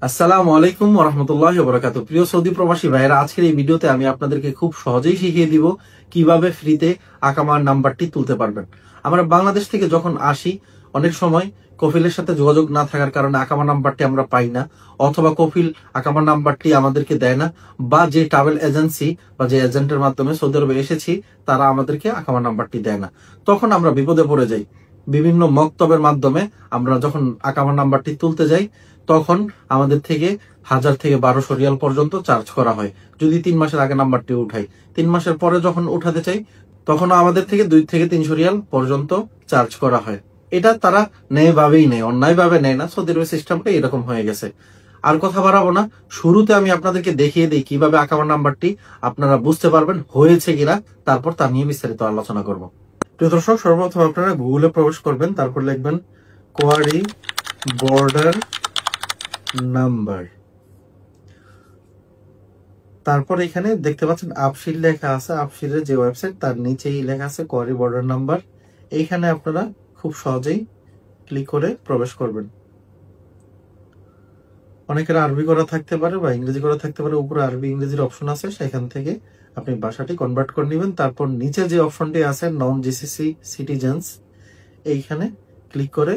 আসসালামু আলাইকুম ওয়া রাহমাতুল্লাহি ওয়া বারাকাতুহু। প্রিয় সৌদি প্রবাসী ভাইয়েরা, আজকের এই ভিডিওতে আমি আপনাদেরকে খুব সহজেই শিখিয়ে দিব কিভাবে ফ্রিতে আকামার নাম্বারটি তুলতে পারবেন। আমরা বাংলাদেশ থেকে যখন আসি, অনেক সময় কফিলের সাথে যোগাযোগ না থাকার কারণে আকামা নাম্বারটি আমরা পাই না, অথবা কফিল আকামা নাম্বারটি আমাদেরকে দেয় না, বা যে ট্রাভেল এজেন্সি বা যে এজেন্টের মাধ্যমে সৌদি আরবে এসেছি তারা আমাদেরকে আকামা নাম্বারটি দেয় না। তখন আমরা বিপদে পড়ে যাই। বিভিন্ন মক্তবের মাধ্যমে আমরা যখন আকামা নাম্বারটি তুলতে যাই, তখন আমাদের থেকে 1000 থেকে 1200 রিয়াল পর্যন্ত চার্জ করা হয় যদি 3 মাসের আগে নাম্বারটি উঠাই। 3 মাসের পরে যখন উঠাতে চাই, তখন আমাদের থেকে 2 থেকে 300 রিয়াল পর্যন্ত চার্জ করা হয়। এটা তারা ন্যায়ভাবেই নেয়, অন্যায়ভাবে নেয় না। সৌদি আরবের সিস্টেমটা এরকম হয়ে গেছে। আর কথা বাড়াবো না, শুরুতে আমি আপনাদেরকে দেখিয়ে দিই কিভাবে আকামা নাম্বারটি আপনারা বুঝতে পারবেন হয়েছে কিনা, তারপর তা নিয়ে বিস্তারিত আলোচনা করব। প্রিয় দর্শক, সর্বপ্রথম আপনারা গুগলে প্রবেশ করবেন, তারপর লিখবেন কোয়ারি বর্ডার নাম্বার। তারপর এখানে দেখতে পাচ্ছেন আপশির লেখা আছে, আপশিরের যে ওয়েবসাইট তার নিচেই লেখা আছে কোয়ারি বর্ডার নাম্বার। এইখানে আপনারা খুব সহজেই ক্লিক করে প্রবেশ করবেন। অনেকের আরবি করা থাকতে পারে বা ইংরেজি করা থাকতে পারে, উপরে আরবি ইংরেজির অপশন আছে, সেখান থেকে আপনি ভাষাটি কনভার্ট করে নেবেন। তারপর নিচে যে অপশনটি আছে নন জিসিসি সিটিজেন্স, এইখানে ক্লিক করে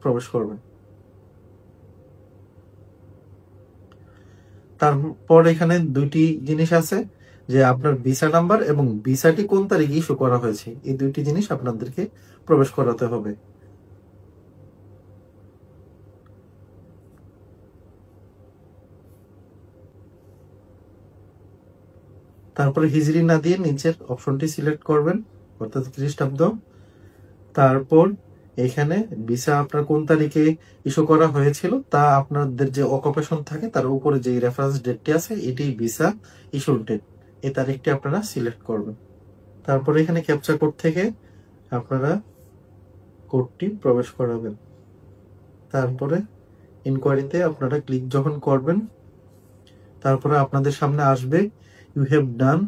প্রবেশ করবেন। তারপর এখানে দুইটি জিনিস আছে, যে আপনার ভিসা নাম্বার এবং ভিসাটি কোন তারিখে ইস্যু করা হয়েছে, এই দুইটি জিনিস আপনাদেরকে প্রবেশ করাতে হবে। তারপরে হিজরি না দিয়ে নিচের অপশনটি সিলেক্ট করবেন, অর্থাৎ খ্রিস্টাব্দ। তারপর এখানে ভিসা আপনার কোন তারিখে ইস্যু করা হয়েছিল তা আপনাদের যে অকুপেশন থাকে তার উপরে যে রেফারেন্স ডেটটি আছে, এটি ভিসা ইস্যুর ডেট, এই তারিখটি আপনারা সিলেক্ট করবেন। তারপরে এখানে ক্যাপচা কোড থেকে আপনারা কোডটি প্রবেশ করাবেন। তারপরে ইনকোয়ারিতে আপনারা ক্লিক যখন করবেন, তারপরে আপনাদের সামনে আসবে you have done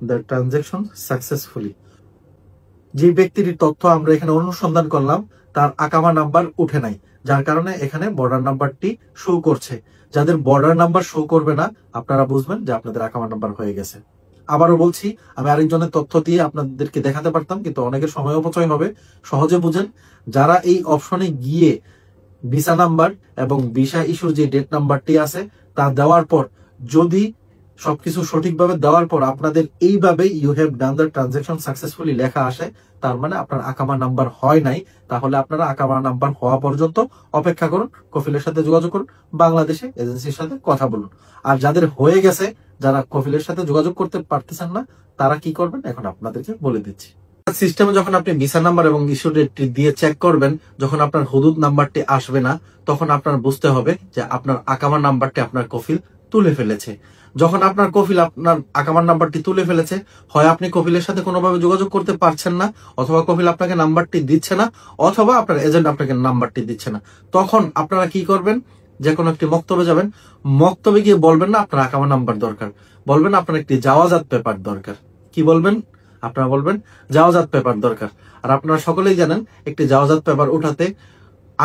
the transaction successfully. যে ব্যক্তির তথ্য আমরা এখানে অনুসন্ধান করলাম তার আকামা নাম্বার উঠে নাই, যার কারণে এখানে বর্ডার নাম্বারটি শো করছে। যাদের বর্ডার নাম্বার শো করবে না, আপনারা বুঝবেন যে আপনাদের আকামা নাম্বার হয়ে গেছে। আবারও বলছি, আমি আরেকজনের তথ্য দিয়ে আপনাদেরকে দেখাতে পারতাম, কিন্তু অনেকের সময় অপচয় হবে। সহজে বুঝেন, যারা এই অপশনে গিয়ে ভিসা নাম্বার এবং ভিসা ইস্যুর যে ডেট নাম্বারটি আছে তা দেওয়ার পর, যদি সবকিছু সঠিকভাবে দেওয়ার পর আপনাদের এইভাবে you have done the transaction successfully লেখা আসে, তার মানে আপনার আকামা নাম্বার হয় নাই। তাহলে আপনারা আকামা নাম্বার হওয়া পর্যন্ত অপেক্ষা করুন, কফিলের সাথে যোগাযোগ করুন, বাংলাদেশে এজেন্সির সাথে কথা বলুন। আর যাদের হয়ে গেছে, যারা কফিলের সাথে যোগাযোগ করতে পারতেছেন না, তারা কি করবেন এখন আপনাদেরকে বলে দিচ্ছি। সিস্টেমে যখন আপনি ভিসা নাম্বার এবং ইস্যু ডেটটি দিয়ে চেক করবেন, যখন আপনার হুদুদ নাম্বারটি আসবে না, তখন আপনার বুঝতে হবে যে আপনার আকামা নাম্বারটি আপনার কফিল তুলে ফেলেছে। যখন আপনার কফিল আপনার আকামার নাম্বারটি তুলে ফেলেছে, হয় আপনি কফিলের সাথে কোনোভাবে যোগাযোগ করতে পারছেন না, অথবা কফিল আপনাকে নাম্বারটি দিচ্ছে না, অথবা আপনার এজেন্ট আপনাকে নাম্বারটি দিচ্ছে না, তখন আপনারা কি করবেন? যে কোনো একটি মক্তবে যাবেন। মক্তবে গিয়ে বলবেন না আপনার আকামা নাম্বার দরকার, বলবেন আপনার একটি জাওয়াজাত পেপার দরকার। কি বলবেন? আপনারা বলবেন জাওয়াজাত পেপার দরকার। আর আপনারা সকলেই জানেন একটি জাওয়াজাত পেপার উঠাতে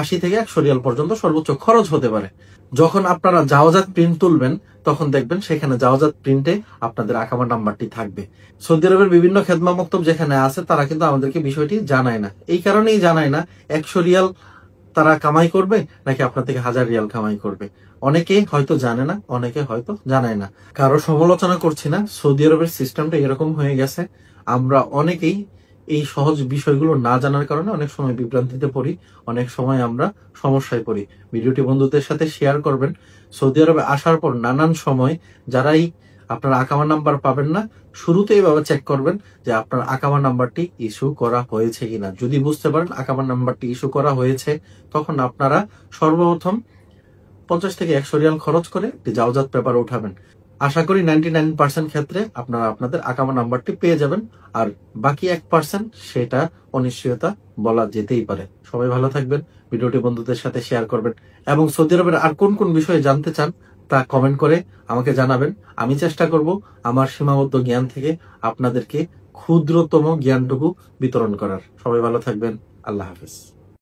80 থেকে 100 রিয়াল পর্যন্ত সর্বোচ্চ খরচ হতে পারে। যখন আপনারা জাওয়াজাত প্রিন্ট তুলবেন, তখন দেখবেন সেখানে জাওয়াজাত প্রিন্টে আপনাদের আকামা নাম্বারটি থাকবে। সৌদি আরবের বিভিন্ন খেদমা মক্তব যেখানে আছে, তারা কিন্তু আমাদেরকে বিষয়টি জানায় না। এই কারণেই জানায় না, 100 রিয়াল তারা কামাই করবে নাকি আপনার থেকে 1000 রিয়াল কামাই করবে। অনেকে হয়তো জানে না, অনেকে হয়তো জানায় না। কারো সমালোচনা করছি না, সৌদি আরবের সিস্টেমটা এরকম হয়ে গেছে। আমরা অনেকেই এই সহজ বিষয়গুলো না জানার কারণে অনেক সময় বিভ্রান্তিতে পড়ি, অনেক সময় আমরা সমস্যায় পড়ি। ভিডিওটি বন্ধুদের সাথে শেয়ার করবেন। সৌদি আরবে আসার পর নানান সময় যারাই আপনার আকামা নাম্বার পাবেন না, শুরুতে এইভাবে চেক করবেন যে আপনার আকামা নাম্বারটি ইস্যু করা হয়েছে কিনা। যদি বুঝতে পারেন আকামা নাম্বারটি ইস্যু করা হয়েছে, তখন আপনারা সর্বপ্রথম 50 থেকে 100 রিয়াল খরচ করে একটি জাওজাত পেপার উঠাবেন। আশা করি 99% ক্ষেত্রে আপনারা আপনাদের আকামা নাম্বারটি পেয়ে যাবেন। আর বাকি 1% সেটা অনিশ্চয়তা বলা যেতেই পারে। সবাই ভালো থাকবেন, ভিডিওটি বন্ধুদের সাথে শেয়ার করবেন, এবং সৌদি আরবের আর কোন কোন বিষয়ে জানতে চান তা কমেন্ট করে আমাকে জানাবেন। আমি চেষ্টা করব আমার সীমাবদ্ধ জ্ঞান থেকে আপনাদেরকে ক্ষুদ্রতম জ্ঞানটুকু বিতরণ করার। সবাই ভালো থাকবেন, আল্লাহ হাফেজ।